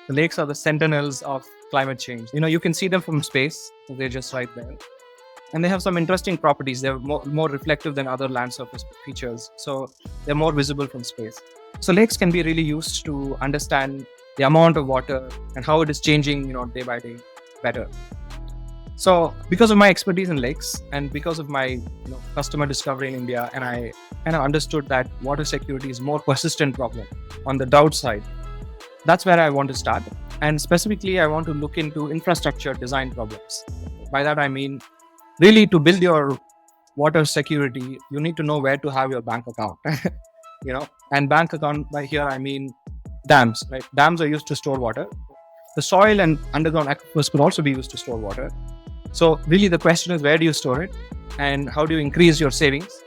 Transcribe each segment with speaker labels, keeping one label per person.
Speaker 1: The lakes are the sentinels of climate change. You can see them from space. They're just right there. And they have some interesting properties. They're more reflective than other land surface features. So they're more visible from space. So lakes can be really used to understand the amount of water and how it is changing, day by day better. So because of my expertise in lakes and because of my customer discovery in India, and I kind of understood that water security is more persistent problem on the drought side. That's where I want to start. And specifically, I want to look into infrastructure design problems. By that, I mean, really to build your water security, you need to know where to have your bank account, and bank account by here, I mean dams, right? Dams are used to store water. The soil and underground aquifers could also be used to store water. So really the question is, where do you store it and how do you increase your savings?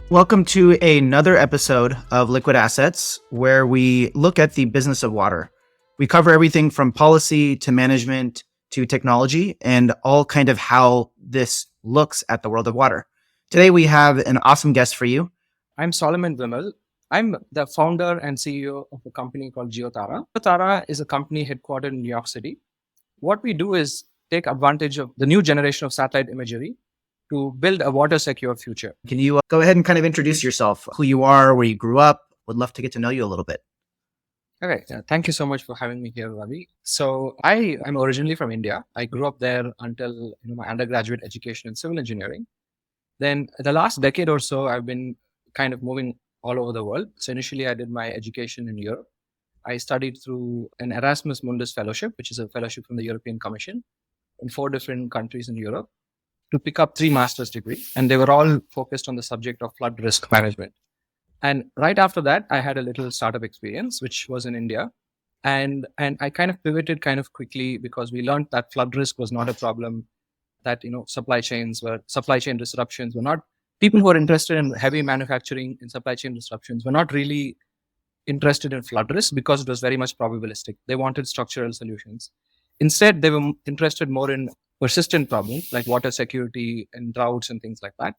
Speaker 2: Welcome to another episode of Liquid Assets, where we look at the business of water. We cover everything from policy to management to technology and all kind of how this looks at the world of water. Today, we have an awesome guest for you.
Speaker 1: I'm Solomon Vimal. I'm the founder and CEO of a company called Geothara. Geothara is a company headquartered in New York City. What we do is take advantage of the new generation of satellite imagery to build a water secure future.
Speaker 2: Can you go ahead and kind of introduce yourself, who you are, where you grew up? Would love to get to know you a little bit.
Speaker 1: Okay, thank you so much for having me here, Ravi. So I'm originally from India. I grew up there until my undergraduate education in civil engineering. Then the last decade or so, I've been kind of moving all over the world. So initially, I did my education in Europe. I studied through an Erasmus Mundus fellowship, which is a fellowship from the European Commission in 4 different countries in Europe, to pick up 3 master's degrees. And they were all focused on the subject of flood risk management. And right after that, I had a little startup experience, which was in India. And I kind of pivoted kind of quickly because we learned that flood risk was not a problem, that, supply chain disruptions were not, people who are interested in heavy manufacturing and supply chain disruptions were not really interested in flood risk because it was very much probabilistic. They wanted structural solutions. Instead, they were interested more in persistent problems like water security and droughts and things like that.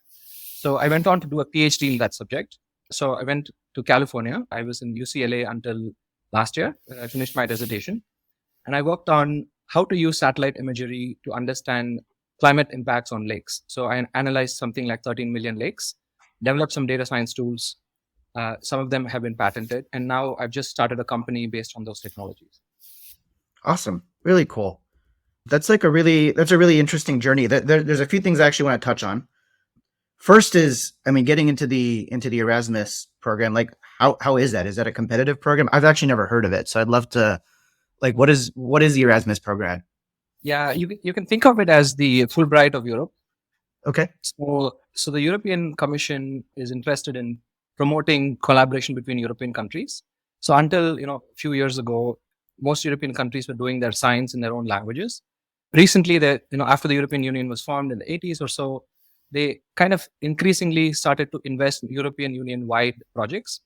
Speaker 1: So I went on to do a PhD in that subject. So I went to California. I was in UCLA until last year. I finished my dissertation. And I worked on how to use satellite imagery to understand climate impacts on lakes. So I analyzed something like 13 million lakes, developed some data science tools. Some of them have been patented. And now I've just started a company based on those technologies.
Speaker 2: Awesome. Really cool. That's a really interesting journey. There's a few things I actually want to touch on. First is, getting into the Erasmus program, like how is that? Is that a competitive program? I've actually never heard of it. So I'd love to, what is the Erasmus program?
Speaker 1: Yeah, you can think of it as the Fulbright of Europe.
Speaker 2: Okay.
Speaker 1: So the European Commission is interested in promoting collaboration between European countries. So until, a few years ago, most European countries were doing their science in their own languages. Recently, after the European Union was formed in the 80s or so, they kind of increasingly started to invest in European Union-wide projects.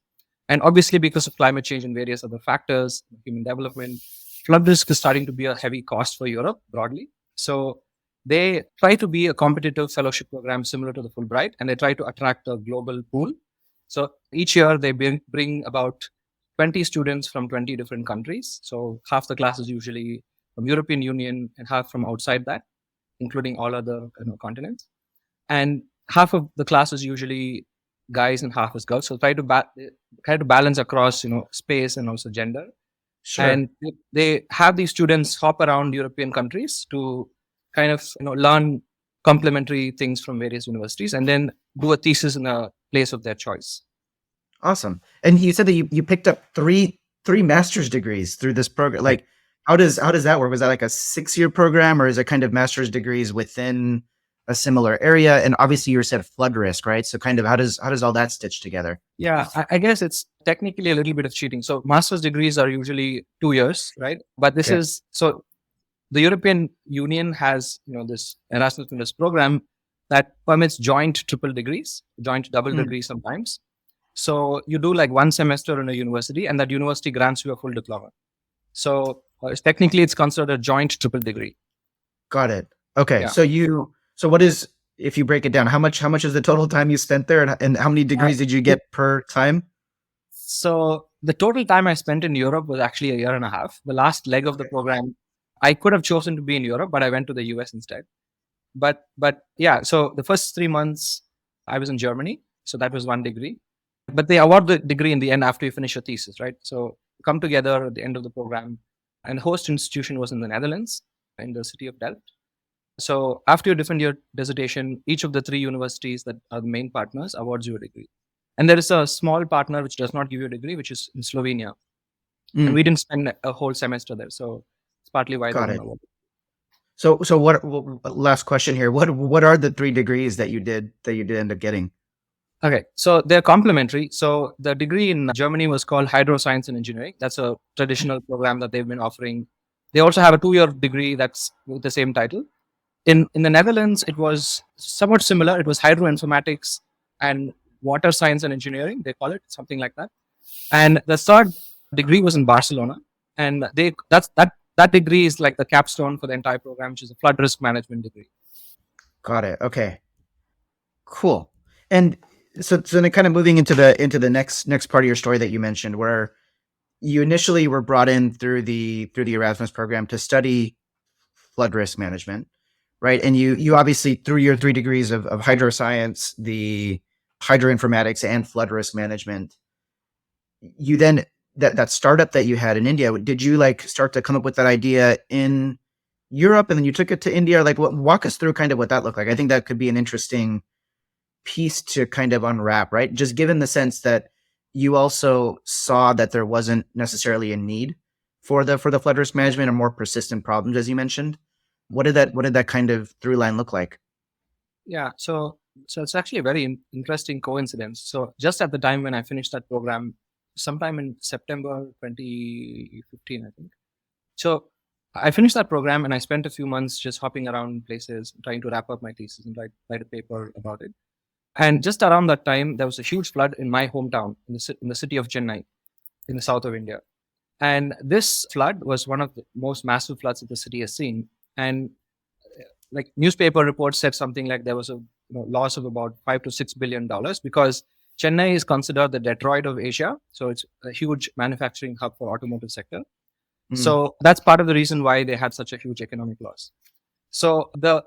Speaker 1: And obviously, because of climate change and various other factors, human development, flood risk is starting to be a heavy cost for Europe broadly. So they try to be a competitive fellowship program similar to the Fulbright, and they try to attract a global pool. So each year, they bring about 20 students from 20 different countries. So half the class is usually from European Union and half from outside that, including all other continents. And half of the class is usually guys and half is girls. So try to balance across, space and also gender.
Speaker 2: Sure.
Speaker 1: And they have these students hop around European countries to kind of, learn complementary things from various universities and then do a thesis in a place of their choice.
Speaker 2: Awesome. And you said that you picked up three master's degrees through this program. Like, how does that work? Was that like a 6-year program, or is it kind of master's degrees within a similar area? And obviously you said flood risk, right? So kind of how does all that stitch together?
Speaker 1: Yeah, I guess it's technically a little bit of cheating. So master's degrees are usually 2 years, right? But this is, so the European Union has, this Erasmus Mundus program that permits joint triple degrees, joint double degrees sometimes. So you do like 1 semester in a university and that university grants you a full diploma. So technically it's considered a joint triple degree.
Speaker 2: Got it. Okay.
Speaker 1: Yeah.
Speaker 2: So what is, if you break it down, how much is the total time you spent there and how many degrees did you get per time?
Speaker 1: So The total time I spent in Europe was actually a year and a half. The last leg of the
Speaker 2: Okay.
Speaker 1: program, I could have chosen to be in Europe, but I went to the US instead. But yeah, so the first 3 months I was in Germany, so that was one degree. But they award the degree in the end after you finish your thesis, right? So come together at the end of the program, and the host institution was in the Netherlands, in the city of Delft. So after you defend your dissertation, each of the three universities that are the main partners awards you a degree. And there is a small partner which does not give you a degree, which is in Slovenia. And
Speaker 2: Mm,
Speaker 1: we didn't spend a whole semester there. So it's partly why they
Speaker 2: got
Speaker 1: don't
Speaker 2: it.
Speaker 1: award.
Speaker 2: So last question here. What are the 3 degrees that you did end up getting?
Speaker 1: Okay, so they're complementary. So the degree in Germany was called Hydro Science and Engineering. That's a traditional program that they've been offering. They also have a 2 year degree that's with the same title. In the Netherlands, it was somewhat similar. It was hydroinformatics and water science and engineering. They call it something like that. And the third degree was in Barcelona, and that degree is like the capstone for the entire program, which is a flood risk management degree.
Speaker 2: Got it. Okay. Cool. And so then kind of moving into the next part of your story that you mentioned, where you initially were brought in through the Erasmus program to study flood risk management, right? And you obviously, through your 3 degrees of hydroscience, the hydroinformatics, and flood risk management, you then that startup that you had in India, did you like start to come up with that idea in Europe and then you took it to India? Like, walk us through kind of what that looked like. I think that could be an interesting piece to kind of unwrap, right? Just given the sense that you also saw that there wasn't necessarily a need for the flood risk management or more persistent problems, as you mentioned. What did that kind of through line look like?
Speaker 1: Yeah, so it's actually a very interesting coincidence. So just at the time when I finished that program, sometime in September 2015, I think. So I finished that program and I spent a few months just hopping around places, trying to wrap up my thesis and write a paper about it. And just around that time, there was a huge flood in my hometown, in the city of Chennai, in the south of India. And this flood was one of the most massive floods that the city has seen. And like newspaper reports said something like there was a loss of about $5 to $6 billion because Chennai is considered the Detroit of Asia. So it's a huge manufacturing hub for automotive sector.
Speaker 2: Mm,
Speaker 1: So that's part of the reason why they had such a huge economic loss. So the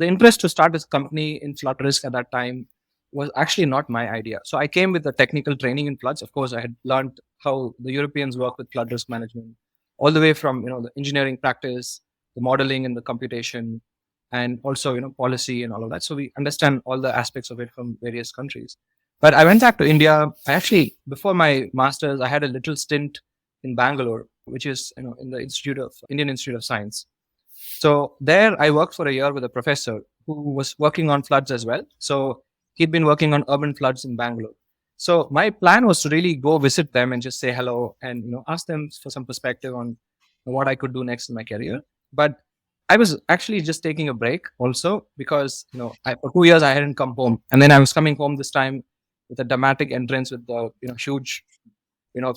Speaker 1: interest to start this company in flood risk at that time was actually not my idea. So I came with the technical training in floods. Of course, I had learned how the Europeans work with flood risk management, all the way from the engineering practice, the modeling and the computation, and also policy and all of that. So we understand all the aspects of it from various countries. But I went back to India. I actually, before my masters, I had a little stint in Bangalore, which is in the Indian Institute of Science. So there I worked for a year with a professor who was working on floods as well. So he'd been working on urban floods in Bangalore. So my plan was to really go visit them and just say hello and ask them for some perspective on what I could do next in my career. But I was actually just taking a break also because for 2 years I hadn't come home, and then I was coming home this time with a dramatic entrance with the huge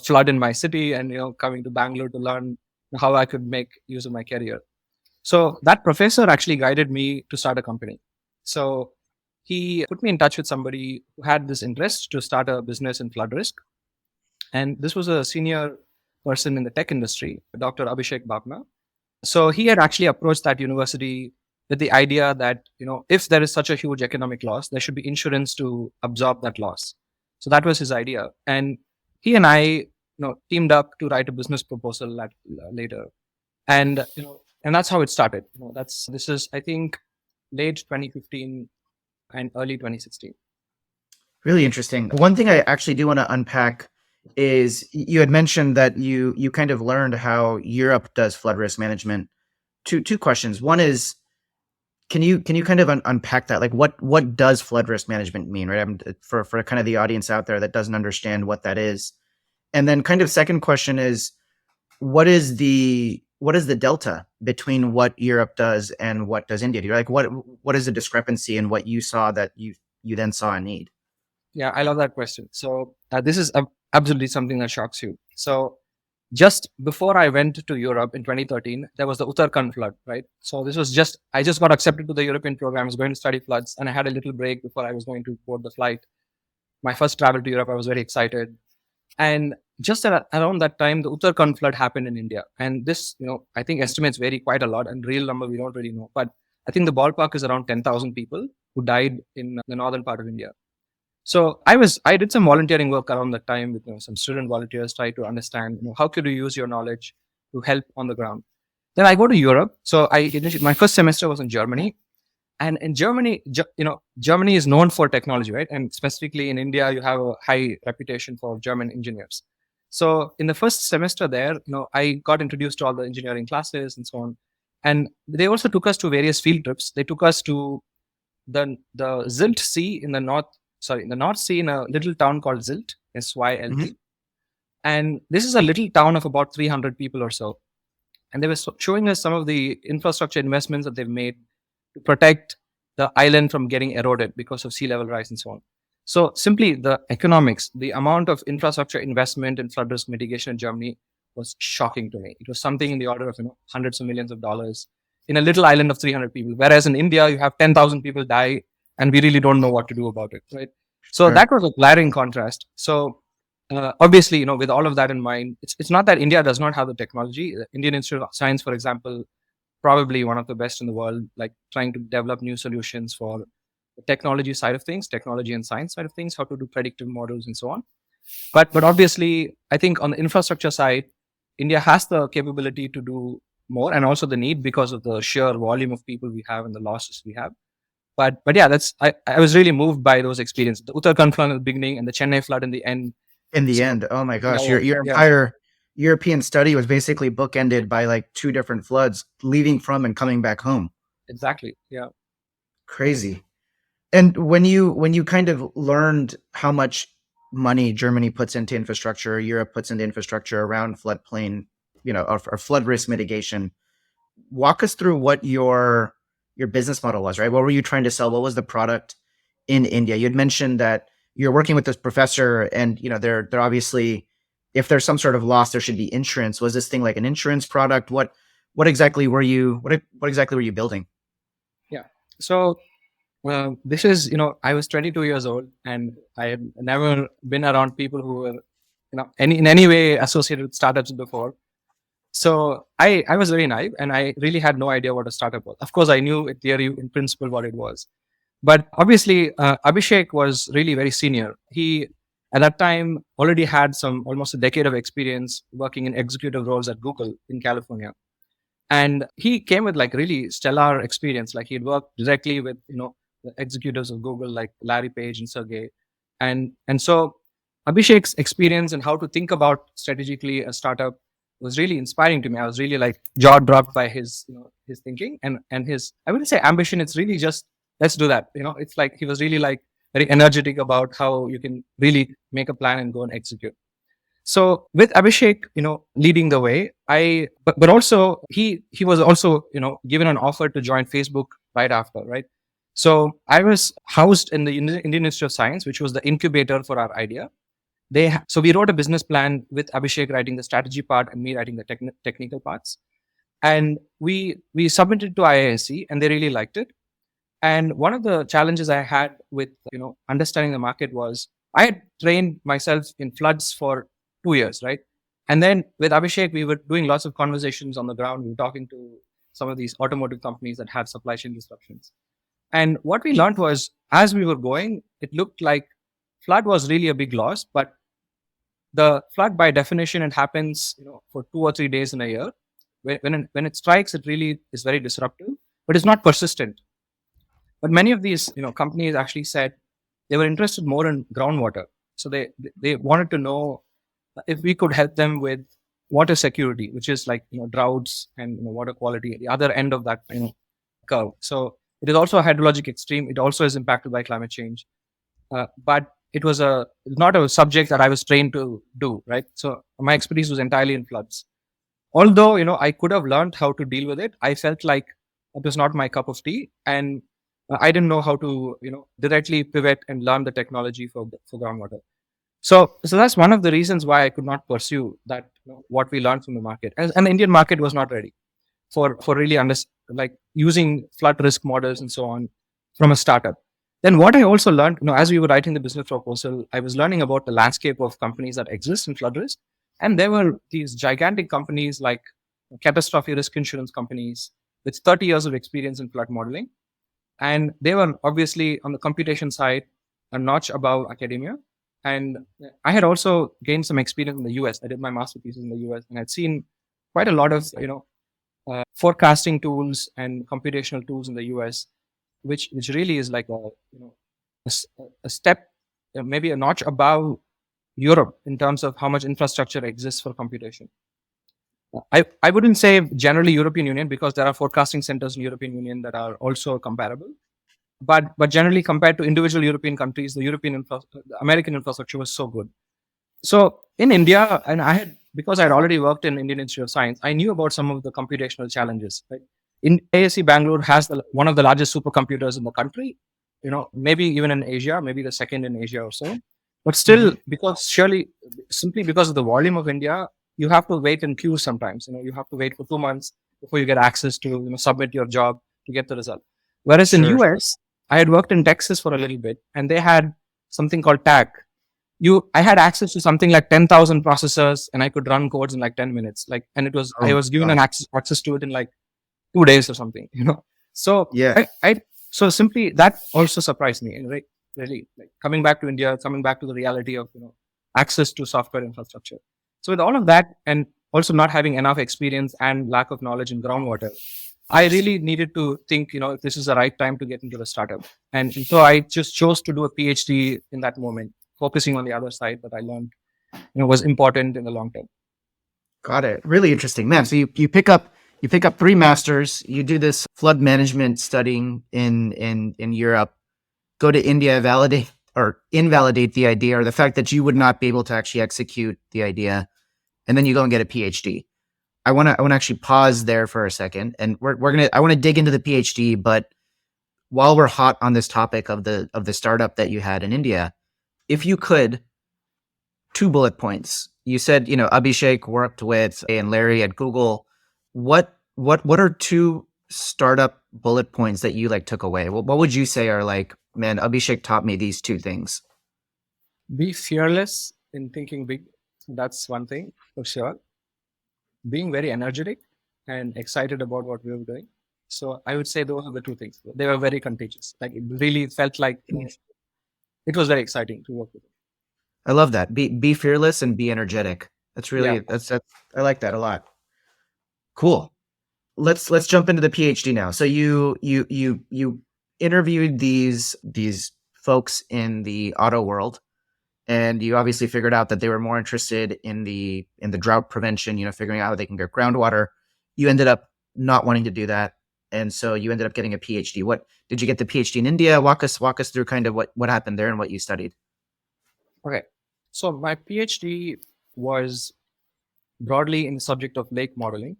Speaker 1: flood in my city, and coming to Bangalore to learn how I could make use of my career. So that professor actually guided me to start a company. So he put me in touch with somebody who had this interest to start a business in flood risk. And this was a senior person in the tech industry, Dr. Abhishek Bhavna. So he had actually approached that university with the idea that, if there is such a huge economic loss, there should be insurance to absorb that loss. So that was his idea. And he and I, teamed up to write a business proposal later. And that's how it started. This is, I think, late 2015 and early 2016.
Speaker 2: really interesting. One thing I actually do want to unpack is you had mentioned that you kind of learned how Europe does flood risk management. Two questions. One is, can you kind of unpack that? Like, what does flood risk management mean, right? For kind of the audience out there that doesn't understand what that is. And then kind of second question is, what is the delta between what Europe does and what does India do? Like, what is the discrepancy in what you saw that you then saw a need?
Speaker 1: Yeah, I love that question. So this is absolutely something that shocks you. So just before I went to Europe in 2013, there was the Uttarakhand flood, right? So I just got accepted to the European program. I was going to study floods, and I had a little break before I was going to board the flight. My first travel to Europe, I was very excited. And just around that time, the Uttarakhand flood happened in India. And this, I think estimates vary quite a lot, and real number we don't really know. But I think the ballpark is around 10,000 people who died in the northern part of India. So I did some volunteering work around that time with some student volunteers, try to understand how could you use your knowledge to help on the ground. Then I go to Europe. So my first semester was in Germany, and in Germany, Germany is known for technology, right? And specifically in India, you have a high reputation for German engineers. So in the first semester there, I got introduced to all the engineering classes and so on. And they also took us to various field trips. They took us to the Zilt Sea in the North Sea, in a little town called Zilt, Sylt.
Speaker 2: Mhm.
Speaker 1: And this is a little town of about 300 people or so. And they were showing us some of the infrastructure investments that they've made to protect the island from getting eroded because of sea level rise and so on. So simply the economics, the amount of infrastructure investment in flood risk mitigation in Germany was shocking to me. It was something in the order of hundreds of millions of dollars in a little island of 300 people. Whereas in India, you have 10,000 people die, and we really don't know what to do about it, right? So
Speaker 2: Sure.
Speaker 1: that was a glaring contrast. So obviously, with all of that in mind, it's not that India does not have the technology. The Indian Institute of Science, for example, probably one of the best in the world, like trying to develop new solutions for the technology side of things, technology and science side of things, how to do predictive models and so on. But obviously, I think on the infrastructure side, India has the capability to do more, and also the need because of the sheer volume of people we have and the losses we have. But yeah, I was really moved by those experiences. The Uttarakhand flood in the beginning and the Chennai flood in the end.
Speaker 2: In the
Speaker 1: So,
Speaker 2: end, oh my gosh,
Speaker 1: yeah,
Speaker 2: your
Speaker 1: yeah,
Speaker 2: entire European study was basically bookended by like two different floods, leaving from and coming back home.
Speaker 1: exactly. Yeah.
Speaker 2: Crazy. And when you kind of learned how much money Germany puts into infrastructure, Europe puts into infrastructure around floodplain, or flood risk mitigation, walk us through what your business model was, right? What were you trying to sell? What was the product in India? You had mentioned that you're working with this professor, and they're obviously, if there's some sort of loss, there should be insurance. Was this thing like an insurance product? What exactly were you what exactly were you building?
Speaker 1: Yeah. So this is, I was 22 years old, and I had never been around people who were, in any way associated with startups before. So I was very naive, and I really had no idea what a startup was. Of course, I knew in theory, in principle, what it was. But obviously, Abhishek was really very senior. He, at that time, already had almost a decade of experience working in executive roles at Google in California. And he came with like really stellar experience. Like he'd worked directly with, the executives of Google, like Larry Page and Sergey. And so Abhishek's experience and how to think about strategically a startup was really inspiring to me. I was really like jaw dropped by his thinking and his, I wouldn't say ambition. It's really just, let's do that. It's like he was really like very energetic about how you can really make a plan and go and execute. So with Abhishek, leading the way, but also he was also, given an offer to join Facebook right after, right? So I was housed in the Indian Institute of Science, which was the incubator for our idea. So we wrote a business plan with Abhishek writing the strategy part and me writing the technical parts, and we submitted to IISc, and they really liked it. And one of the challenges I had with understanding the market was I had trained myself in floods for 2 years, right? And then with Abhishek, we were doing lots of conversations on the ground. We were talking to some of these automotive companies that have supply chain disruptions. And what we learned was, as we were going, it looked like flood was really a big loss, but the flood, by definition, it happens, for 2 or 3 days in a year. When it strikes, it really is very disruptive, but it's not persistent. But many of these, companies actually said they were interested more in groundwater. So they wanted to know if we could help them with water security, which is like droughts and water quality at the other end of that curve. So it is also a hydrologic extreme. It also is impacted by climate change. But it was not a subject that I was trained to do, right? So my expertise was entirely in floods. Although I could have learned how to deal with it, I felt like it was not my cup of tea, and I didn't know how to directly pivot and learn the technology for groundwater. So that's one of the reasons why I could not pursue that what we learned from the market, and the Indian market was not ready for really like using flood risk models and so on from a startup. Then what I also learned, as we were writing the business proposal, I was learning about the landscape of companies that exist in flood risk. And there were these gigantic companies like catastrophe risk insurance companies with 30 years of experience in flood modeling. And they were obviously on the computation side, a notch above academia. And I had also gained some experience in the US. I did my master thesis in the US, and I'd seen quite a lot of, forecasting tools and computational tools in the US, which really is like a step, maybe a notch above Europe in terms of how much infrastructure exists for computation. I wouldn't say generally European Union, because there are forecasting centers in European Union that are also comparable. But generally, compared to individual European countries, the American infrastructure was so good. So in India, and because I had already worked in Indian Institute of Science, I knew about some of the computational challenges. Right? In ASC Bangalore has one of the largest supercomputers in the country. Maybe even in Asia, maybe the second in Asia or so. But still, simply because of the volume of India, you have to wait in queues sometimes. You have to wait for 2 months before you get access to submit your job to get the result. Whereas in
Speaker 2: Sure.
Speaker 1: US, I had worked in Texas for a little bit, and they had something called TAG. I had access to something like 10,000 processors, and I could run codes in like 10 minutes. I
Speaker 2: Oh
Speaker 1: was given
Speaker 2: God.
Speaker 1: an access to it in like 2 days or something. So
Speaker 2: Yeah.
Speaker 1: so simply that also surprised me, and really, like coming back to India, coming back to the reality of access to software infrastructure. So with all of that, and also not having enough experience and lack of knowledge in groundwater, I really needed to think, if this is the right time to get into the startup. And so I just chose to do a PhD in that moment, focusing on the other side that I learned, was important in the long term.
Speaker 2: Got it. Really interesting, man. So you pick up 3 masters. You do this flood management studying in Europe. Go to India, validate or invalidate the idea, or the fact that you would not be able to actually execute the idea, and then you go and get a PhD. I want to actually pause there for a second, and I want to dig into the PhD, but while we're hot on this topic of the startup that you had in India, if you could, 2 bullet points. You said, Abhishek worked with and Larry at Google. What are 2 startup bullet points that you like took away? What would you say are like, man, Abhishek taught me these 2 things?
Speaker 1: Be fearless in thinking big. That's one thing for sure. Being very energetic and excited about what we were doing. So I would say those are the 2 things. They were very contagious. Like it really felt like it was very exciting to work with.
Speaker 2: I love that. Be fearless and be energetic. That's
Speaker 1: Yeah.
Speaker 2: really that's I like that a lot. Cool. Let's jump into the PhD now. So you interviewed these folks in the auto world, and you obviously figured out that they were more interested in the drought prevention, figuring out how they can get groundwater. You ended up not wanting to do that, and so you ended up getting a PhD. What did you get the PhD in India? Walk us through kind of what happened there and what you studied.
Speaker 1: Okay. So my PhD was broadly in the subject of lake modeling.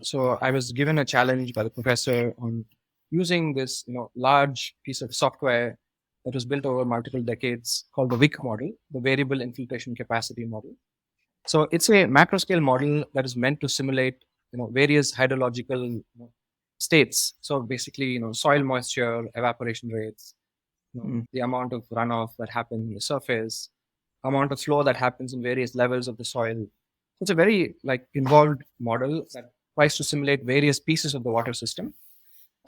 Speaker 1: So I was given a challenge by the professor on using this, large piece of software that was built over multiple decades called the WIC model, the Variable Infiltration Capacity model. So it's a macro scale model that is meant to simulate, various hydrological states. So basically, soil moisture, evaporation rates, the amount of runoff that happens on the surface, amount of flow that happens in various levels of the soil. It's a very involved model that tries to simulate various pieces of the water system,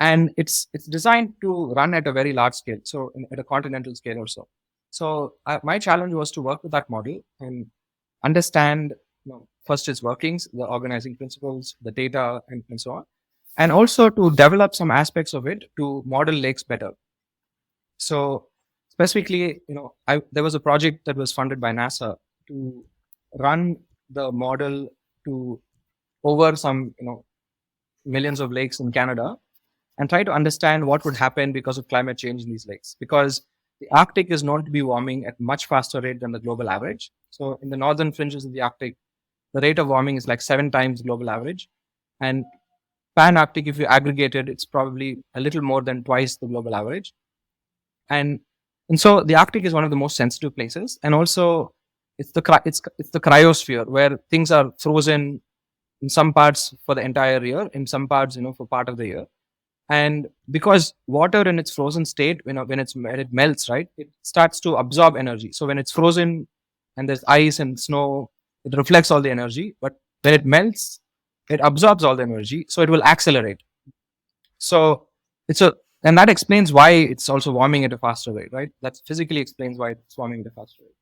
Speaker 1: and it's designed to run at a very large scale, so at a continental scale or so. So my challenge was to work with that model and understand first its workings, the organizing principles, the data, and so on, and also to develop some aspects of it to model lakes better. So specifically, there was a project that was funded by NASA to run the model to over some millions of lakes in Canada and try to understand what would happen because of climate change in these lakes. Because the Arctic is known to be warming at much faster rate than the global average. So in the northern fringes of the Arctic, the rate of warming is like 7 times global average, and pan-Arctic, if you aggregate it, it's probably a little more than twice the global average. And so the Arctic is one of the most sensitive places, and also it's the cryosphere where things are frozen in some parts for the entire year, in some parts for part of the year. And because water in its frozen state, when it melts, right, it starts to absorb energy. So when it's frozen and there's ice and snow, it reflects all the energy. But when it melts, it absorbs all the energy, so it will accelerate. So it's a and that explains why it's also warming at a faster rate, right? That physically explains why it's warming at a faster rate.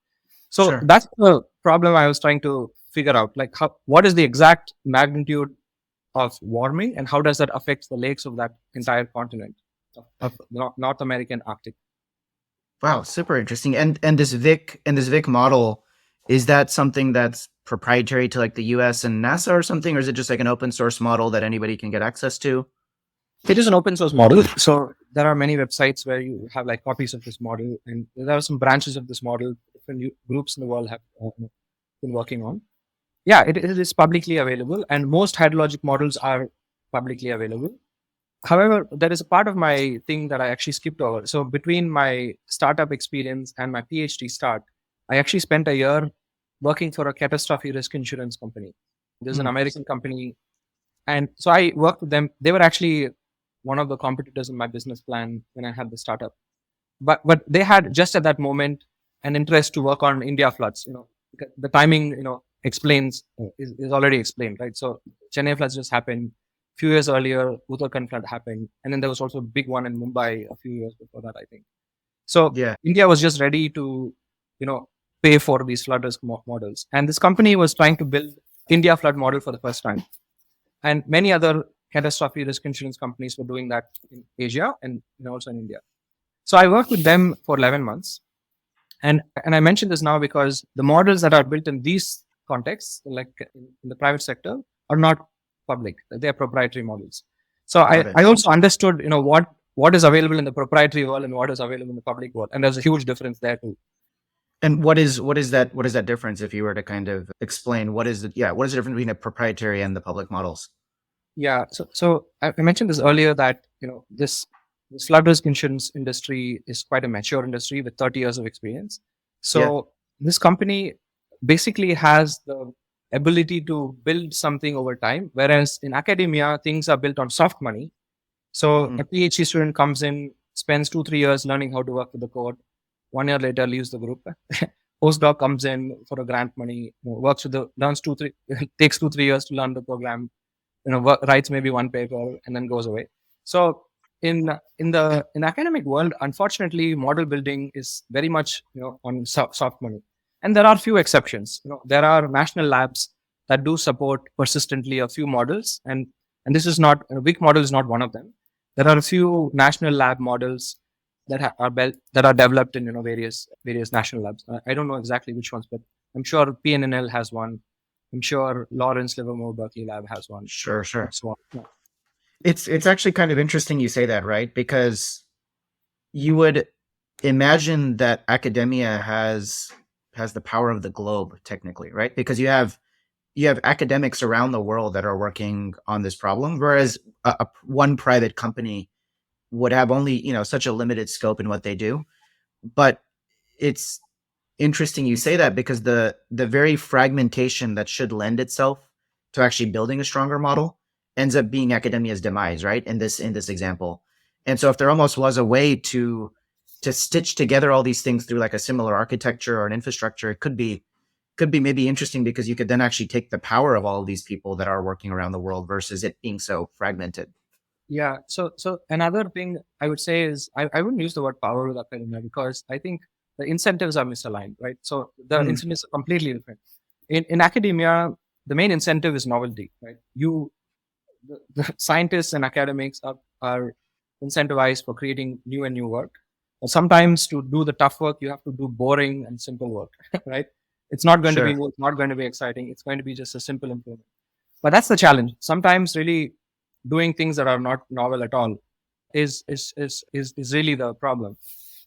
Speaker 1: So
Speaker 2: Sure.
Speaker 1: that's the problem I was trying to figure out. Like, what is the exact magnitude of warming, and how does that affect the lakes of that entire continent of North American Arctic?
Speaker 2: Wow, super interesting. And this Vic model, is that something that's proprietary to like the US and NASA or something, or is it just like an open source model that anybody can get access to?
Speaker 1: It is an open source model, so there are many websites where you have like copies of this model, and there are some branches of this model different groups in the world have been working on. Yeah, it is publicly available, and most hydrologic models are publicly available. However, there is a part of my thing that I actually skipped over. So between my startup experience and my PhD start, I actually spent a year working for a catastrophe risk insurance company. There's an
Speaker 2: Hmm.
Speaker 1: American company, and so I worked with them. They were actually one of the competitors in my business plan when I had the startup. But they had just at that moment an interest to work on India floods. The timing, explains is already explained, right? So Chennai floods just happened. Few years earlier, Uttarakhand flood happened, and then there was also a big one in Mumbai a few years before that, I think. So
Speaker 2: Yeah.
Speaker 1: India was just ready to, you know, pay for these flood risk models, and this company was trying to build India flood model for the first time, and many other catastrophe risk insurance companies were doing that in Asia and also in India. So I worked with them for 11 months, and I mention this now because the models that are built in these contexts, like in the private sector, are not public. They are proprietary models. So
Speaker 2: Got it.
Speaker 1: I also understood, what is available in the proprietary world and what is available in the public world, and there's a huge difference there too.
Speaker 2: And what is that difference, if you were to kind of explain what is the difference between a proprietary and the public models?
Speaker 1: Yeah. So I mentioned this earlier that this flood risk insurance industry is quite a mature industry with 30 years of experience.
Speaker 2: Yeah.
Speaker 1: So this company basically has the ability to build something over time, whereas in academia things are built on soft money. So
Speaker 2: Hmm.
Speaker 1: a PhD student comes in, spends 2-3 years learning how to work with the code. 1 year later, leaves the group. Postdoc comes in for a grant money, works with the learns 2 3 takes 2-3 years to learn the program, writes maybe one paper and then goes away. So in academic world, unfortunately, model building is very much on soft money, and there are few exceptions. There are national labs that do support persistently a few models, and this is not a big model is not one of them. There are a few national lab models that that are developed in various national labs. I don't know exactly which ones, but I'm sure PNNL has one. I'm sure Lawrence Livermore Berkeley Lab has one,
Speaker 2: Sure,
Speaker 1: and
Speaker 2: sure.
Speaker 1: so on. Yeah.
Speaker 2: It's actually kind of interesting you say that, right? Because you would imagine that academia has the power of the globe technically, right? Because you have academics around the world that are working on this problem, whereas one private company would have only such a limited scope in what they do. But it's interesting you say that, because the very fragmentation that should lend itself to actually building a stronger model ends up being academia's demise, right? In this example. And so if there almost was a way to stitch together all these things through like a similar architecture or an infrastructure, it could be maybe interesting, because you could then actually take the power of all of these people that are working around the world versus it being so fragmented.
Speaker 1: Yeah. So another thing I would say is I wouldn't use the word power with academia because I think the incentives are misaligned, right? So the
Speaker 2: Mm,
Speaker 1: incentives are completely different. In academia, the main incentive is novelty, right? The scientists and academics are incentivized for creating new and new work. But sometimes to do the tough work, you have to do boring and simple work, right?
Speaker 2: sure.
Speaker 1: It's not going to be exciting. It's going to be just a simple improvement. But that's the challenge. Sometimes really doing things that are not novel at all is really the problem.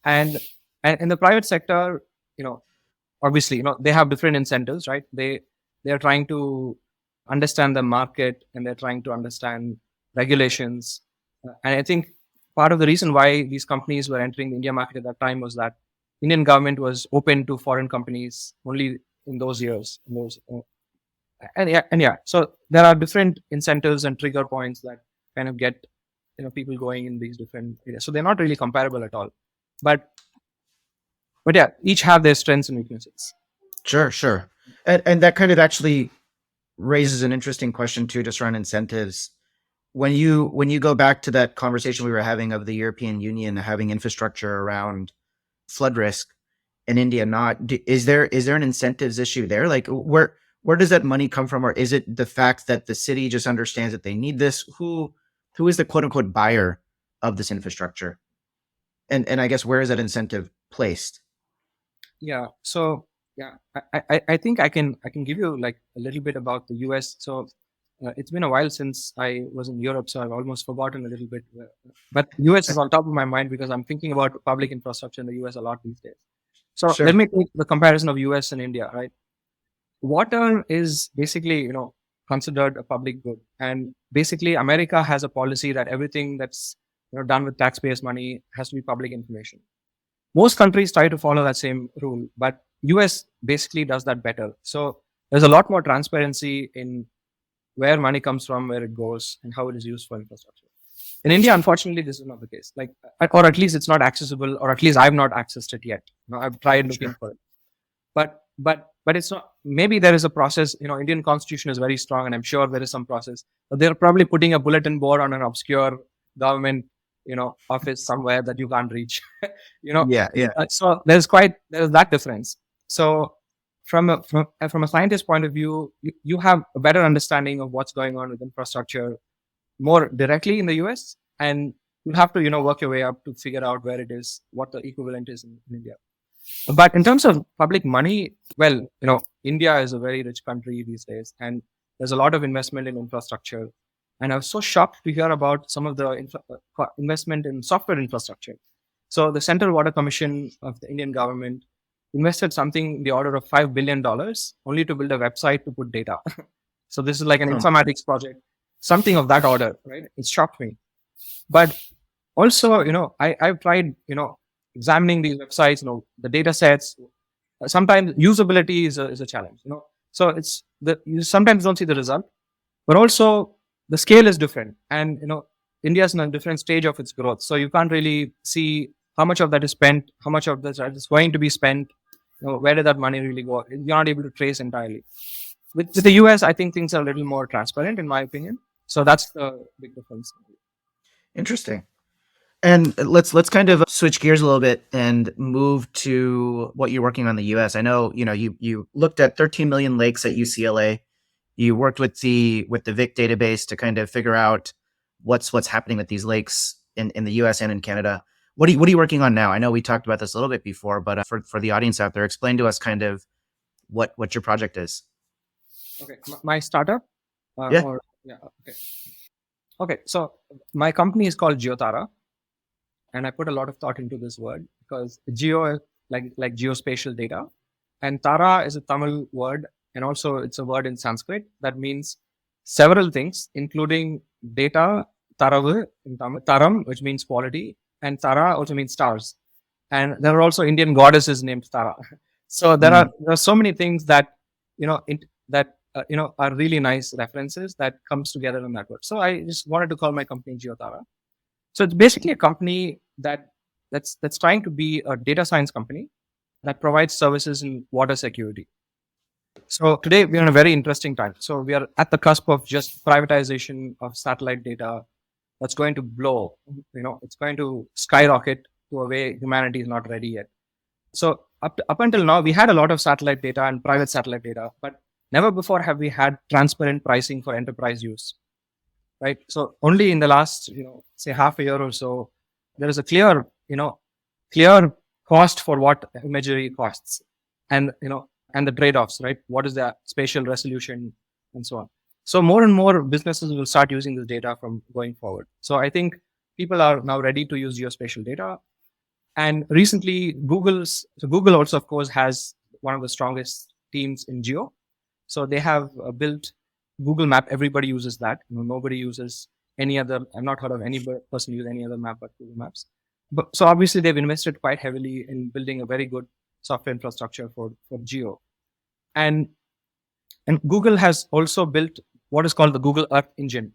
Speaker 1: And and in the private sector, you know, obviously, they have different incentives, right? They are trying to understand the market, and they're trying to understand regulations. And I think part of the reason why these companies were entering the India market at that time was that Indian government was open to foreign companies only in those years. And yeah, so there are different incentives and trigger points that kind of get people going in these different areas. So they're not really comparable at all. But yeah, each have their strengths and weaknesses.
Speaker 2: Sure, sure. And that kind of actually raises an interesting question too, just around incentives. When you go back to that conversation we were having of the European Union having infrastructure around flood risk and India not, is there an incentives issue there? Like where does that money come from, or is it the fact that the city just understands that they need this? Who is the quote unquote buyer of this infrastructure? And I guess where is that incentive placed?
Speaker 1: Yeah. So yeah, I think I can give you like a little bit about the US. So it's been a while since I was in Europe, so I've almost forgotten a little bit. But US is on top of my mind because I'm thinking about public infrastructure in the US a lot these days. So let
Speaker 2: Sure.
Speaker 1: me take the comparison of US and India, right? Water is basically, considered a public good. And basically America has a policy that everything that's done with taxpayers' money has to be public information. Most countries try to follow that same rule, but US basically does that better. So there's a lot more transparency in where money comes from, where it goes, and how it is used for infrastructure. In India, unfortunately, this is not the case. Like, or at least it's not accessible, or at least I've not accessed it yet. I've tried looking
Speaker 2: Sure.
Speaker 1: for it, but it's not. Maybe there is a process. Indian constitution is very strong, and I'm sure there is some process. But they're probably putting a bulletin board on an obscure government, office somewhere that you can't reach. you know,
Speaker 2: Yeah, yeah.
Speaker 1: so there's that difference. So from a scientist point of view, you have a better understanding of what's going on with infrastructure more directly in the US, and you have to work your way up to figure out where it is, what the equivalent is in India. But in terms of public money, well, India is a very rich country these days, and there's a lot of investment in infrastructure. And I was so shocked to hear about some of the investment in software infrastructure. So the Central Water Commission of the Indian government invested something in the order of $5 billion only to build a website to put data. So this is like an
Speaker 2: Oh,
Speaker 1: informatics project, something of that order, right? It shocked me. But also, I've tried, examining these websites, the data sets. Sometimes usability is a challenge, So you sometimes don't see the result, but also the scale is different. And, India is in a different stage of its growth. So you can't really see how much of that is spent, how much of that is going to be spent, where did that money really go? You're not able to trace entirely. With the US, I think things are a little more transparent, in my opinion. So that's the big difference.
Speaker 2: interesting. And let's kind of switch gears a little bit and move to what you're working on in the US. I know, you looked at 13 million lakes at UCLA. You worked with the Vic database to kind of figure out what's happening with these lakes in the US and in Canada. What are you working on now? I know we talked about this a little bit before, but for the audience out there, explain to us kind of what your project is.
Speaker 1: Okay, my startup,
Speaker 2: Yeah.
Speaker 1: or yeah, okay. So my company is called Geothara, and I put a lot of thought into this word because geo, like geospatial data, and Tara is a Tamil word, and also it's a word in Sanskrit that means several things, including data, taravu in Tamil, taram, which means quality, and Tara also means stars. And there are also Indian goddesses named Tara. So there are so many things that are really nice references that comes together in that word. So I just wanted to call my company Geothara. So it's basically a company that's trying to be a data science company that provides services in water security. So today we're in a very interesting time. So we are at the cusp of just privatization of satellite data that's going to blow. It's going to skyrocket to a way humanity is not ready yet. So up until now, we had a lot of satellite data and private satellite data, but never before have we had transparent pricing for enterprise use, right? So only in the last, say half a year or so, there is a clear cost for what imagery costs, and and the trade-offs, right? What is the spatial resolution and so on. So more and more businesses will start using this data from going forward. So I think people are now ready to use geospatial data. And recently, Google also, of course, has one of the strongest teams in geo. So they have built Google Map. Everybody uses that. Nobody uses any other. I've not heard of any person use any other map but Google Maps. But so obviously, they've invested quite heavily in building a very good software infrastructure for geo. And Google has also built what is called the Google Earth Engine,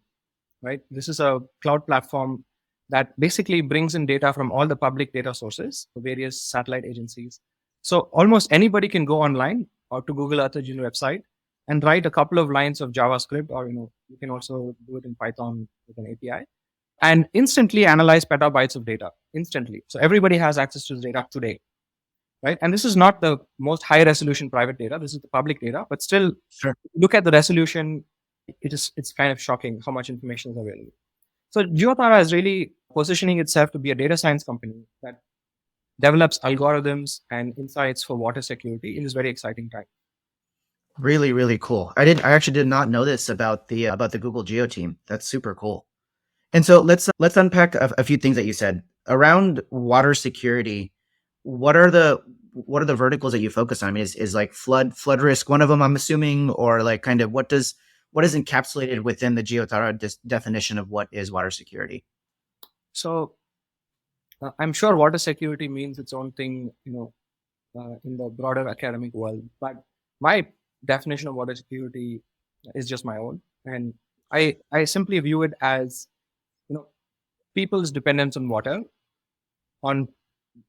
Speaker 1: right? This is a cloud platform that basically brings in data from all the public data sources, for various satellite agencies. So almost anybody can go online or to Google Earth Engine website and write a couple of lines of JavaScript, or you can also do it in Python with an API, and instantly analyze petabytes of data instantly. So everybody has access to the data today, right? And this is not the most high resolution private data. This is the public data, but still,
Speaker 2: Sure.
Speaker 1: look at the resolution. It's kind of shocking how much information is available. So Geothara is really positioning itself to be a data science company that develops algorithms and insights for water security in this very exciting time.
Speaker 2: Really, really cool. I actually did not know this about the Google Geo team. That's super cool. And so let's unpack a few things that you said around water security. What are the verticals that you focus on? I mean, is like flood risk one of them, I'm assuming, or like kind of what is encapsulated within the Geothara definition of what is water security?
Speaker 1: So I'm sure water security means its own thing, in the broader academic world. But my definition of water security is just my own, and I simply view it as people's dependence on water, on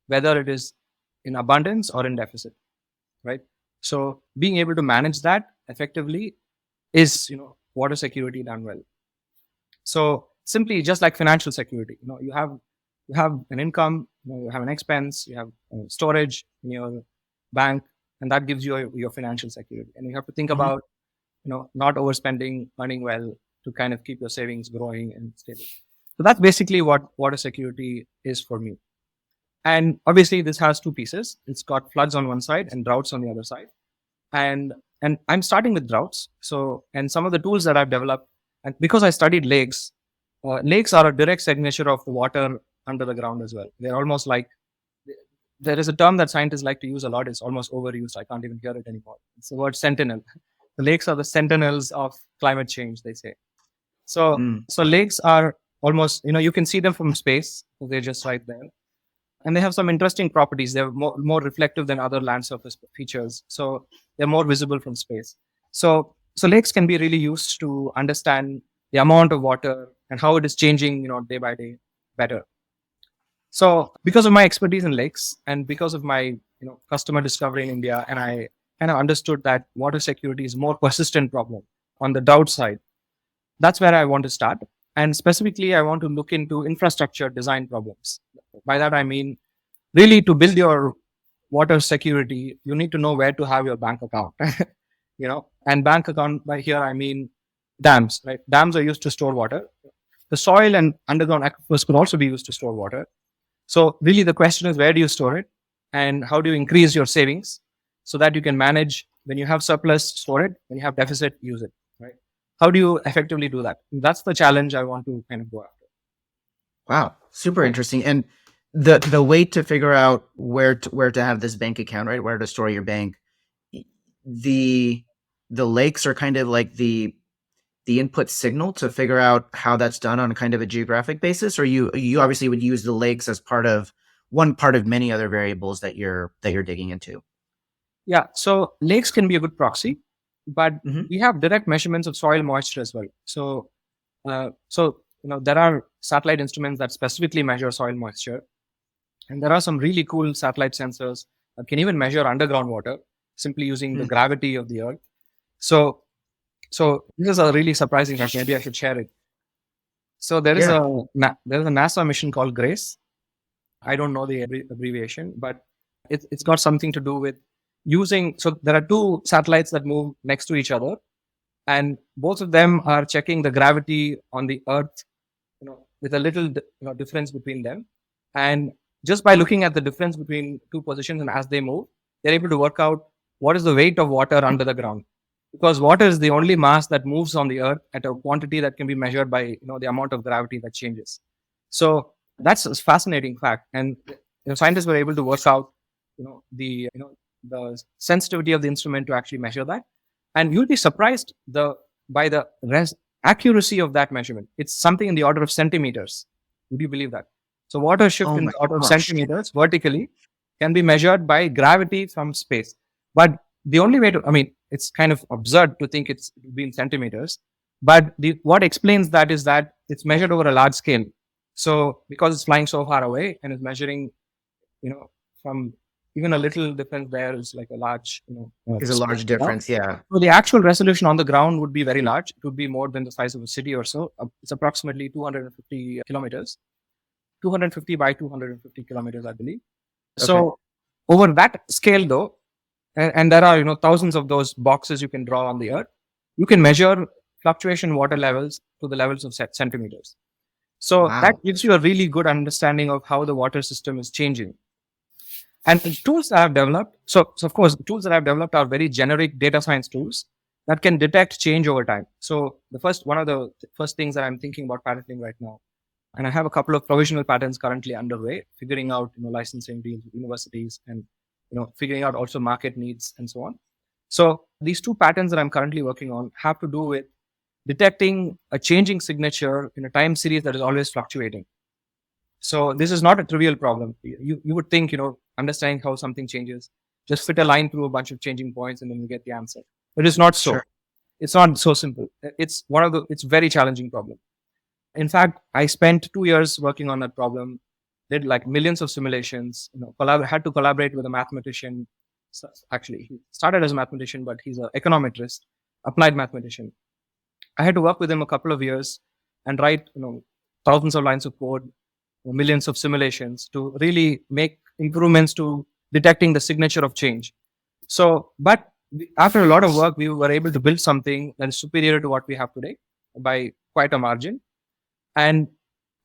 Speaker 1: whether it is in abundance or in deficit, right? So being able to manage that effectively is water security done well. So simply just like financial security, you have an income, you have an expense, you have storage in your bank, and that gives you your financial security. And you have to think
Speaker 2: Mhm.
Speaker 1: about not overspending, earning well to kind of keep your savings growing and stable. So that's basically what water security is for me. And obviously this has two pieces. It's got floods on one side and droughts on the other side. And I'm starting with droughts. So, and some of the tools that I've developed, and because I studied lakes, lakes are a direct signature of the water under the ground as well. They're almost like, there is a term that scientists like to use a lot. It's almost overused. I can't even hear it anymore. It's the word sentinel. The lakes are the sentinels of climate change, they say. So,
Speaker 2: Mm.
Speaker 1: so lakes are almost, you can see them from space. So they're just right there. And they have some interesting properties. They're more reflective than other land surface features. So they're more visible from space. So lakes can be really used to understand the amount of water and how it is changing, day by day better. So because of my expertise in lakes and because of my, customer discovery in India, and I kind of understood that water security is a more persistent problem on the drought side. That's where I want to start. And specifically, I want to look into infrastructure design problems. By that, I mean, really to build your water security, you need to know where to have your bank account, and bank account by here, I mean dams, right? Dams are used to store water. The soil and underground aquifers could also be used to store water. So really the question is, where do you store it and how do you increase your savings so that you can manage when you have surplus, store it, when you have deficit, use it, right? How do you effectively do that? That's the challenge I want to kind of go after.
Speaker 2: Wow, super interesting. And the way to figure out where to have this bank account, right? Where to store your bank. The lakes are kind of like the input signal to figure out how that's done on a kind of a geographic basis, or you obviously would use the lakes as one part of many other variables that you're digging into.
Speaker 1: Yeah, so lakes can be a good proxy, but
Speaker 2: Mhm.
Speaker 1: we have direct measurements of soil moisture as well. So there are satellite instruments that specifically measure soil moisture, and there are some really cool satellite sensors that can even measure underground water simply using the
Speaker 2: Mm.
Speaker 1: gravity of the earth. So this is a really surprising fact. Maybe I should share it. So there's
Speaker 2: Yeah.
Speaker 1: a NASA mission called GRACE. I don't know the abbreviation, but it's got something to do with using. So there are two satellites that move next to each other, and both of them are checking the gravity on the Earth, with a little difference between them. And just by looking at the difference between two positions and as they move, they're able to work out what is the weight of water under the ground. Because water is the only mass that moves on the Earth at a quantity that can be measured by the amount of gravity that changes. So that's a fascinating fact, and scientists were able to work out the sensitivity of the instrument to actually measure that, and you'll be surprised by the accuracy of that measurement. It's something in the order of centimeters. Would you believe that? So water shift
Speaker 2: Oh
Speaker 1: in
Speaker 2: my
Speaker 1: the order of
Speaker 2: gosh.
Speaker 1: centimeters vertically can be measured by gravity from space. But the only way to, I mean, it's kind of absurd to think it's been centimeters. But what explains that is that it's measured over a large scale. So because it's flying so far away and it's measuring, from even a little difference there is like a large,
Speaker 2: Is a large
Speaker 1: now.
Speaker 2: difference. Yeah.
Speaker 1: So the actual resolution on the ground would be very large. It would be more than the size of a city or so. It's approximately 250 kilometers, 250 by 250 kilometers, I believe.
Speaker 2: Okay.
Speaker 1: So over that scale, though, and there are thousands of those boxes you can draw on the earth. You can measure fluctuation water levels to the levels of centimeters. So that
Speaker 2: Wow.
Speaker 1: gives you a really good understanding of how the water system is changing. And the tools that I've developed, so of course, the tools that I've developed are very generic data science tools that can detect change over time. So one of the first things that I'm thinking about patenting right now, and I have a couple of provisional patents currently underway, figuring out licensing deals with universities and figuring out also market needs and so on. So these two patents that I'm currently working on have to do with detecting a changing signature in a time series that is always fluctuating. So this is not a trivial problem. You would think, understanding how something changes, just fit a line through a bunch of changing points and then you get the answer. But it's not so.
Speaker 2: Sure.
Speaker 1: It's not so simple. It's very challenging problem. In fact, I spent 2 years working on that problem, did like millions of simulations, had to collaborate with a mathematician. So actually, he started as a mathematician, but he's an econometrist, applied mathematician. I had to work with him a couple of years and write, thousands of lines of code, millions of simulations to really make improvements to detecting the signature of change. So, but after a lot of work, we were able to build something that is superior to what we have today by quite a margin. And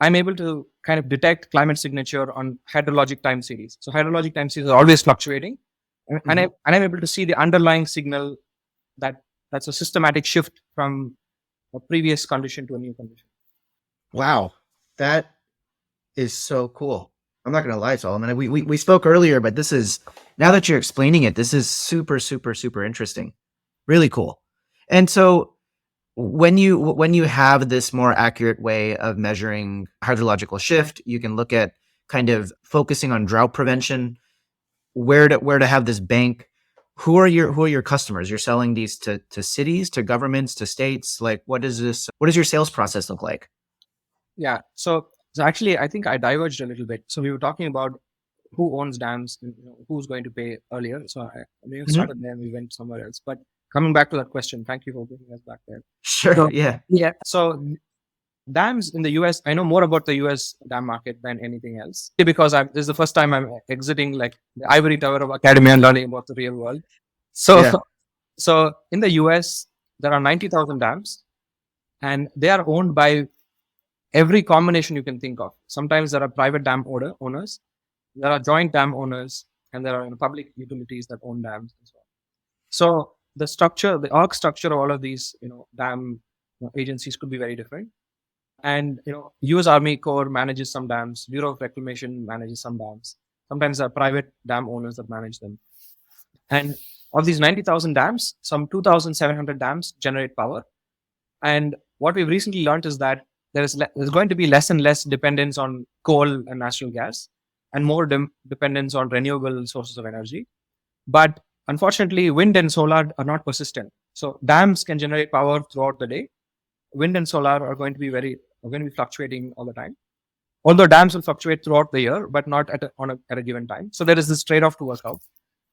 Speaker 1: I'm able to kind of detect climate signature on hydrologic time series. So hydrologic time series are always fluctuating, and I'm able to see the underlying signal that's a systematic shift from a previous condition to a new condition.
Speaker 2: Wow. That is so cool. I'm not gonna lie, Solomon. We spoke earlier, but this is, now that you're explaining it, this is super, super, super interesting. Really cool. And so when you have this more accurate way of measuring hydrological shift, you can look at kind of focusing on drought prevention, where to have this bank. Who are your customers? You're selling these to cities, to governments, to states. Like, what does your sales process look like?
Speaker 1: Yeah. So actually, I think I diverged a little bit. So we were talking about who owns dams and who's going to pay earlier. So we started there and we went somewhere else. But coming back to that question, thank you for bringing us back there.
Speaker 2: Sure.
Speaker 1: So,
Speaker 2: Yeah.
Speaker 1: yeah. So dams in the US, I know more about the US dam market than anything else because this is the first time I'm exiting like the ivory tower of academia and learning about the real world. So,
Speaker 2: Yeah.
Speaker 1: so in the US, there are 90,000 dams and they are owned by every combination you can think of. Sometimes there are private dam owners, there are joint dam owners, and there are public utilities that own dams and so on. So the org structure of all of these, dam agencies could be very different. And U.S. Army Corps manages some dams, Bureau of Reclamation manages some dams. Sometimes there are private dam owners that manage them. And of these 90,000 dams, some 2,700 dams generate power. And what we've recently learned is that there's going to be less and less dependence on coal and natural gas, and more dependence on renewable sources of energy. But unfortunately, wind and solar are not persistent. So dams can generate power throughout the day. Wind and solar are going to be fluctuating all the time. Although dams will fluctuate throughout the year, but not at a given time. So there is this trade-off to work out.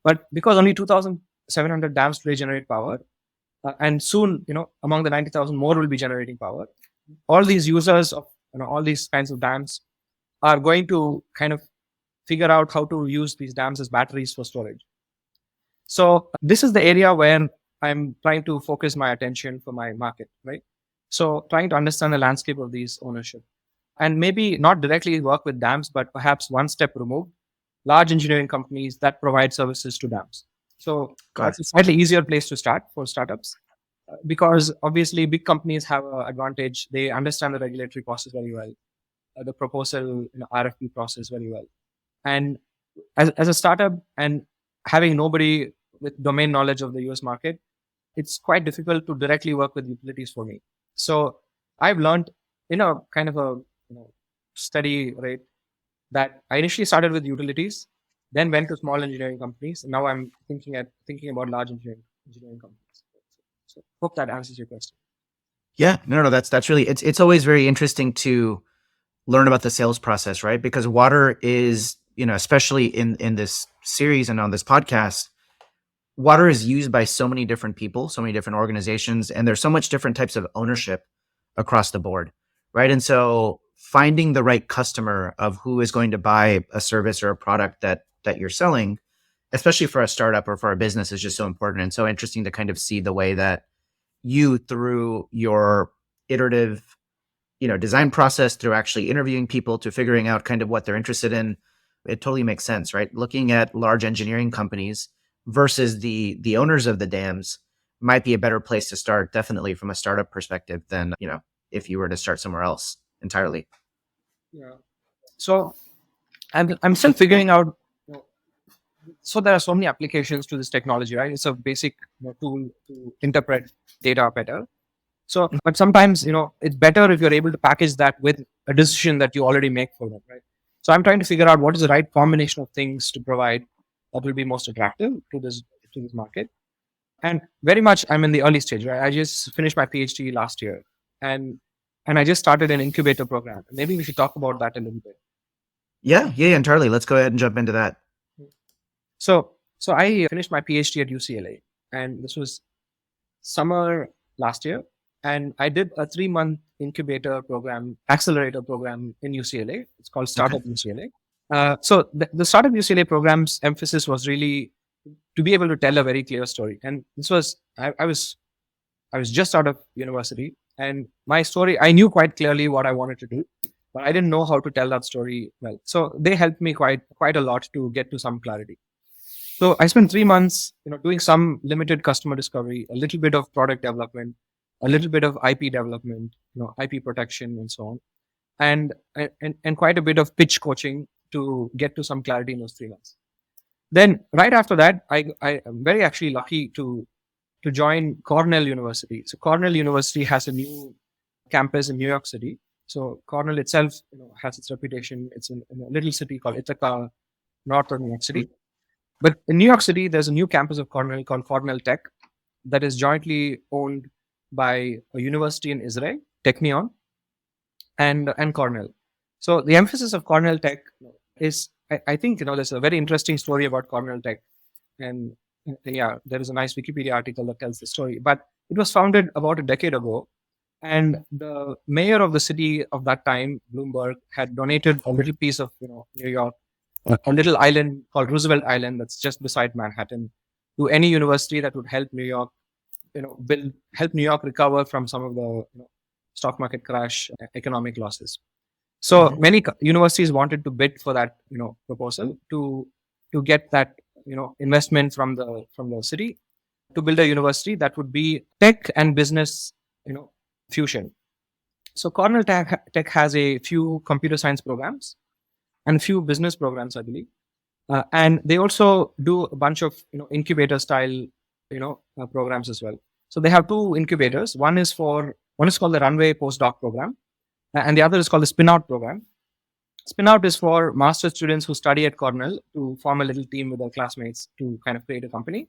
Speaker 1: But because only 2,700 dams today generate power, and soon, among the 90,000, more will be generating power. All these users of all these kinds of dams are going to kind of figure out how to use these dams as batteries for storage. So this is the area where I'm trying to focus my attention for my market, right? So trying to understand the landscape of these ownership and maybe not directly work with dams, but perhaps one step removed, large engineering companies that provide services to dams. So
Speaker 2: Got
Speaker 1: that's
Speaker 2: it.
Speaker 1: a slightly easier place to start for startups because obviously big companies have an advantage. They understand the regulatory process very well, the proposal RFP process very well. And as a startup and having nobody with domain knowledge of the US market, it's quite difficult to directly work with utilities for me. So I've learned in a kind of a steady rate that I initially started with utilities, then went to small engineering companies. And now I'm thinking about large engineering companies. So hope that answers your question.
Speaker 2: Yeah. No. That's really, it's always very interesting to learn about the sales process, right? Because water is, especially in this series and on this podcast, water is used by so many different people, so many different organizations, and there's so much different types of ownership across the board, right? And so finding the right customer of who is going to buy a service or a product that you're selling, especially for a startup or for a business, is just so important and so interesting to kind of see the way that you, through your iterative design process, through actually interviewing people to figuring out kind of what they're interested in, it totally makes sense, right? Looking at large engineering companies versus the owners of the dams might be a better place to start, definitely from a startup perspective, than if you were to start somewhere else entirely.
Speaker 1: Yeah. So I'm still figuring out. So there are so many applications to this technology, right? It's a basic tool to interpret data better. So, but sometimes it's better if you're able to package that with a decision that you already make for them, right? So I'm trying to figure out what is the right combination of things to provide that will be most attractive to this market. And very much I'm in the early stage, right? I just finished my PhD last year, and I just started an incubator program. Maybe we should talk about that a little bit.
Speaker 2: Yeah, entirely. Let's go ahead and jump into that.
Speaker 1: So I finished my PhD at UCLA, and this was summer last year. And I did a 3-month incubator program, accelerator program in UCLA. It's called Startup UCLA. So the Startup UCLA program's emphasis was really to be able to tell a very clear story. And this was, I was just out of university, and my story, I knew quite clearly what I wanted to do, but I didn't know how to tell that story well. So they helped me quite a lot to get to some clarity. So I spent 3 months, doing some limited customer discovery, a little bit of product development, a little bit of IP development, IP protection, and so on, and quite a bit of pitch coaching to get to some clarity in those 3 months. Then right after that, I am very actually lucky to join Cornell University. So Cornell University has a new campus in New York City. So Cornell itself, has its reputation. It's in a little city called Ithaca, north of New York City. But in New York City, there's a new campus of Cornell called Cornell Tech that is jointly owned by a university in Israel, Technion, and Cornell. So the emphasis of Cornell Tech is, I think, there's a very interesting story about Cornell Tech. And yeah, there is a nice Wikipedia article that tells the story. But it was founded about a decade ago. And the mayor of the city of that time, Bloomberg, had donated a little piece of New York, a little island called Roosevelt Island that's just beside Manhattan, to any university that would help New York, help New York recover from some of the stock market crash, economic losses. So many universities wanted to bid for that proposal to get that investment from the city to build a university that would be tech and business fusion. So Cornell Tech has a few computer science programs and a few business programs, I believe, and they also do a bunch of incubator style programs as well. So they have 2 incubators. One is called the Runway Postdoc program, and the other is called the Spinout program. Spinout is for master students who study at Cornell to form a little team with their classmates to kind of create a company,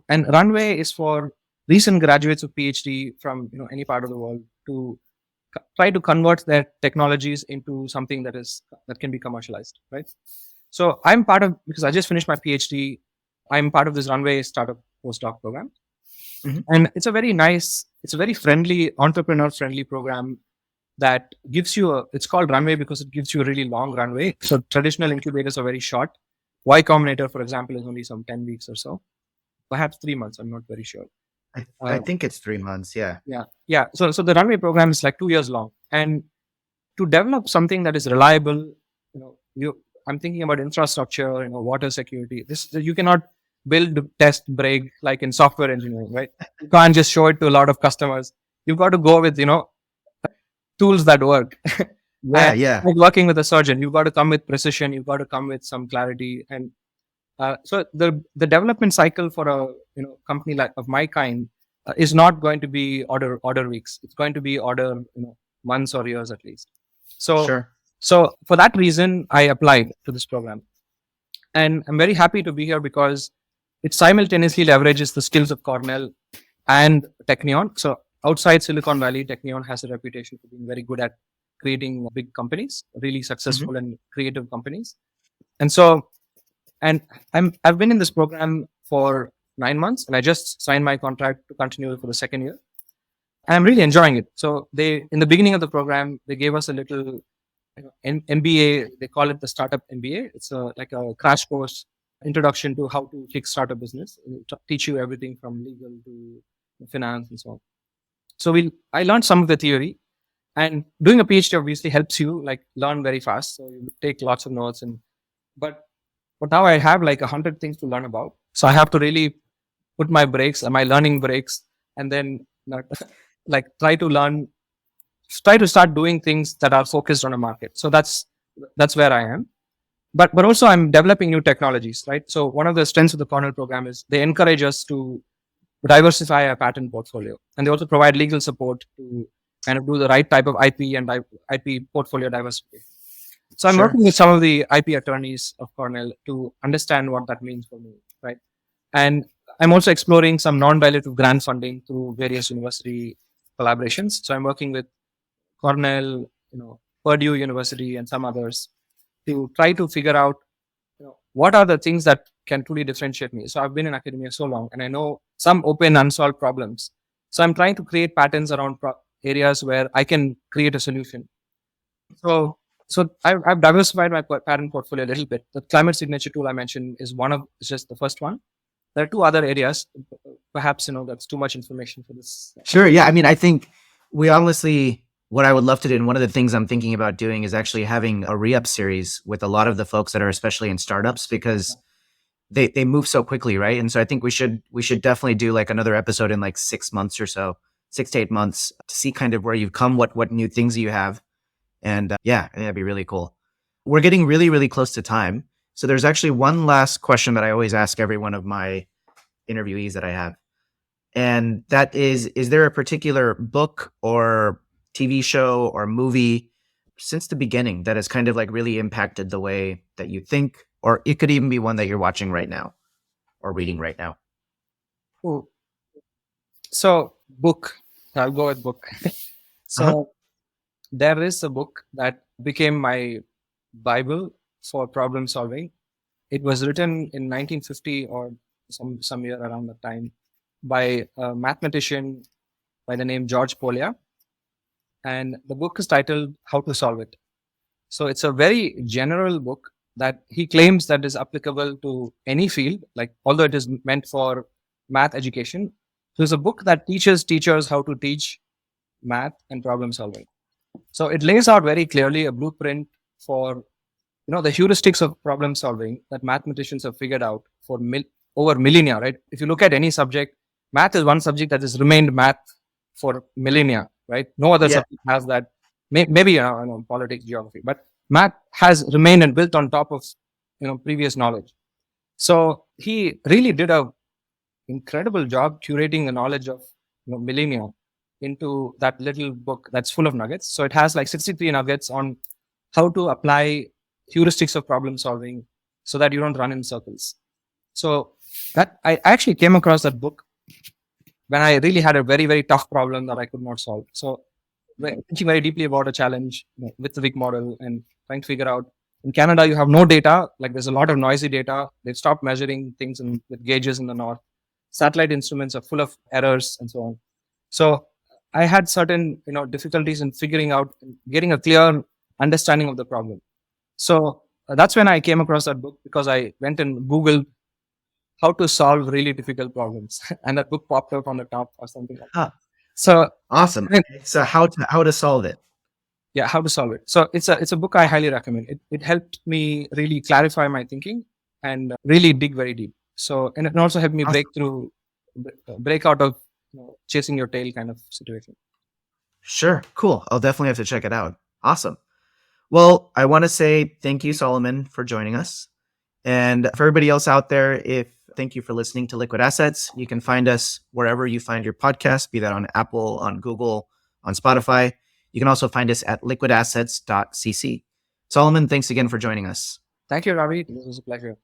Speaker 1: and Runway is for recent graduates of PhD from any part of the world to try to convert their technologies into something that can be commercialized, right? So I'm part of, because I just finished my PhD, I'm part of this Runway startup postdoc program. And it's a very friendly, entrepreneur friendly program that gives you it's called Runway because it gives you a really long runway. So traditional incubators are very short. Y Combinator, for example, is only some 10 weeks or so, perhaps 3 months. I'm not very sure.
Speaker 2: I think it's 3 months. Yeah.
Speaker 1: So the Runway program is like 2 years long, and to develop something that is reliable, I'm thinking about infrastructure, water security. You cannot build, test, break like in software engineering, right? You can't just show it to a lot of customers. You've got to go with tools that work.
Speaker 2: Yeah.
Speaker 1: Like working with a surgeon, you've got to come with precision. You've got to come with some clarity, and so the development cycle for a company like of my kind is not going to be order weeks. It's going to be order months or years at least. So
Speaker 2: Sure.
Speaker 1: So for that reason, I applied to this program, and I'm very happy to be here because it simultaneously leverages the skills of Cornell and Technion. So outside Silicon Valley, Technion has a reputation for being very good at creating big companies, really successful
Speaker 2: Mm-hmm.
Speaker 1: and creative companies. And so, and I've been in this program for 9 months, and I just signed my contract to continue for the second year. And I'm really enjoying it. So they, in the beginning of the program, they gave us a little MBA. They call it the startup MBA. It's like a crash course introduction to how to kickstart a business. It'll teach you everything from legal to finance and so on. So I learned some of the theory, and doing a PhD obviously helps you like learn very fast. So you take lots of notes, and but now I have like 100 things to learn about. So I have to really put my brakes, my learning brakes, and then not, like try to start doing things that are focused on a market. So that's where I am. But also I'm developing new technologies, right? So one of the strengths of the Cornell program is they encourage us to diversify our patent portfolio, and they also provide legal support to kind of do the right type of IP and IP portfolio diversity. So I'm
Speaker 2: Sure.
Speaker 1: working with some of the IP attorneys of Cornell to understand what that means for me, right? And I'm also exploring some non-dilutive grant funding through various university collaborations. So I'm working with Cornell, Purdue University, and some others to try to figure out, what are the things that can truly differentiate me. So I've been in academia so long, and I know some open unsolved problems. So I'm trying to create patterns around areas where I can create a solution. So, I've diversified my patent portfolio a little bit. The climate signature tool I mentioned is just the first one. There are two other areas. Perhaps that's too much information for this.
Speaker 2: Sure. Yeah. I mean, I think we honestly, what I would love to do, and one of the things I'm thinking about doing is actually having a re-up series with a lot of the folks that are especially in startups, because they move so quickly, right? And so I think we should definitely do like another episode in like 6 months or so, 6 to 8 months, to see kind of where you've come, what new things you have. And yeah, I think that'd be really cool. We're getting really, really close to time. So there's actually one last question that I always ask every one of my interviewees that I have. And that is there a particular book or TV show or movie since the beginning that has kind of like really impacted the way that you think? Or it could even be one that you're watching right now or reading right now.
Speaker 1: Ooh. So book, I'll go with book. So there is a book that became my Bible for problem solving. It was written in 1950 or some year around that time by a mathematician by the name George Polya, and the book is titled How to Solve It. So it's a very general book that he claims that is applicable to any field, like although it is meant for math education. So it's a book that teaches teachers how to teach math and problem solving. So it lays out very clearly a blueprint for the heuristics of problem solving that mathematicians have figured out for over millennia, right? If you look at any subject, math is one subject that has remained math for millennia, right? No other subject has that. Maybe politics, geography, but math has remained and built on top of previous knowledge. So he really did a incredible job curating the knowledge of millennia into that little book that's full of nuggets. So it has like 63 nuggets on how to apply heuristics of problem solving so that you don't run in circles. So that I actually came across that book when I really had a very, very tough problem that I could not solve. So thinking very deeply about a challenge with the big model and trying to figure out, in Canada, you have no data. Like there's a lot of noisy data. They've stopped measuring things with gauges in the north. Satellite instruments are full of errors and so on. So I had certain difficulties in figuring out, getting a clear understanding of the problem. So that's when I came across that book, because I went and Googled how to solve really difficult problems, and that book popped up on the top or something like that. So
Speaker 2: awesome. So how to solve it?
Speaker 1: Yeah, how to solve it. So it's a book I highly recommend. It helped me really clarify my thinking and really dig very deep. So, and it also helped me break out of chasing your tail kind of situation.
Speaker 2: Sure. Cool. I'll definitely have to check it out. Awesome. Well, I want to say thank you, Solomon, for joining us. And for everybody else out there, thank you for listening to Liquid Assets. You can find us wherever you find your podcast, be that on Apple, on Google, on Spotify. You can also find us at liquidassets.cc. Solomon, thanks again for joining us.
Speaker 1: Thank you, Ravi. This was a pleasure.